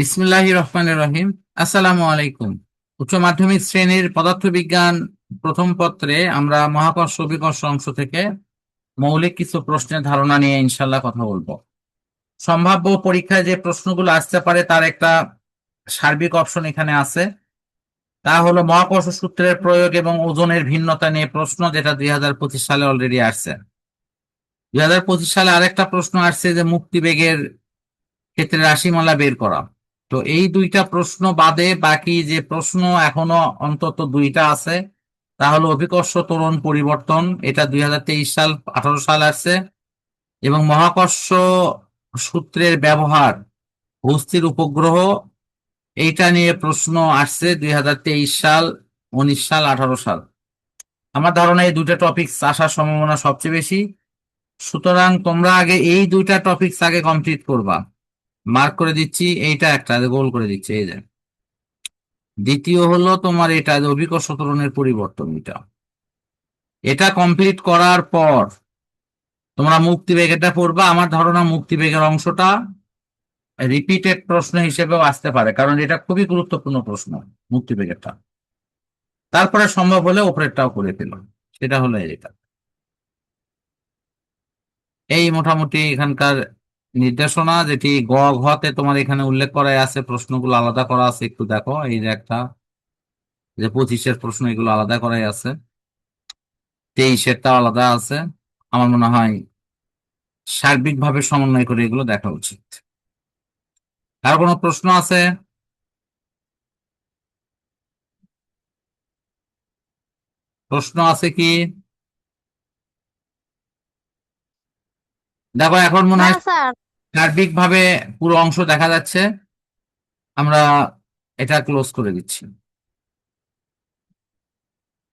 বিসমিল্লাহির রহমানির রহিম। আসসালামু আলাইকুম। উচ্চ মাধ্যমিক শ্রেণীর পদার্থবিজ্ঞান প্রথম পত্রে আমরা মহাকর্ষ অভিকর্ষ অংশ থেকে মৌলিক কিছু প্রশ্নের ধারণা নিয়ে ইনশাল্লাহ কথা বলবো। সম্ভাব্য পরীক্ষায় যে প্রশ্নগুলো আসতে পারে তার একটা সার্বিক অপশন এখানে আছে। তা হলো মহাকর্ষ সূত্রের প্রয়োগ এবং ওজনের ভিন্নতা নিয়ে প্রশ্ন, যেটা 2025 সালে অলরেডি আসছে। 2025 সালে আরেকটা প্রশ্ন আসছে যে মুক্তিবেগের ক্ষেত্রে রাশিমালা বের করা। তো এই দুইটা প্রশ্ন বাদে বাকি যে প্রশ্ন এখনো অন্তত দুইটা আছে, তা হলো অভিকর্ষ ত্বরণ পরিবর্তন, এটা 2023 সাল 18 সাল আসছে, এবং মহাকর্ষ সূত্রের ব্যবহার বস্তুর উপগ্রহ, এইটা নিয়ে প্রশ্ন আসছে 2023 সাল, 19 সাল, 18 সাল। আমার ধারণা এই দুইটা টপিকস আসার সম্ভাবনা সবচেয়ে বেশি। সুতরাং তোমরা আগে এই দুইটা টপিকস আগে কমপ্লিট করবা। মার্ক করে দিচ্ছি, এইটা একটা গোল করে দিচ্ছি, এই যে। দ্বিতীয় হলো তোমার এটা যে অভিকর্ষ ত্বরণের পরিবর্তন, এটা এটা কমপ্লিট করার পর তোমরা মুক্তিবেগ এটা পড়বা। আমার ধারণা মুক্তিবেগের অংশটা রিপিটেড প্রশ্ন হিসেবেও আসতে পারে, কারণ এটা খুবই গুরুত্বপূর্ণ প্রশ্ন মুক্তিবেগেরটা। তারপরে সম্ভব হলে ওপরেরটাও করে ফেলো, সেটা হলো এটা। এই মোটামুটি এখানকার নির্দেশনা, যেটি গ ঘতে তোমার এখানে উল্লেখ করা আছে, প্রশ্নগুলো আলাদা করা আছে, একটু দেখো। এই যে একটা, যে 25-এর প্রশ্ন, এগুলো আলাদা করাই আছে, 23-এরটাও আলাদা আছে। আমার মনে হয় সার্বিকভাবে সমন্বয় করে এগুলো দেখা উচিত। আর কোনো প্রশ্ন আছে? প্রশ্ন আছে কি? দেখো, এখন মনে না হয় স্যার। সার্বিকভাবে পুরো অংশ দেখা যাচ্ছে। আমরা এটা ক্লোজ করে দিচ্ছি।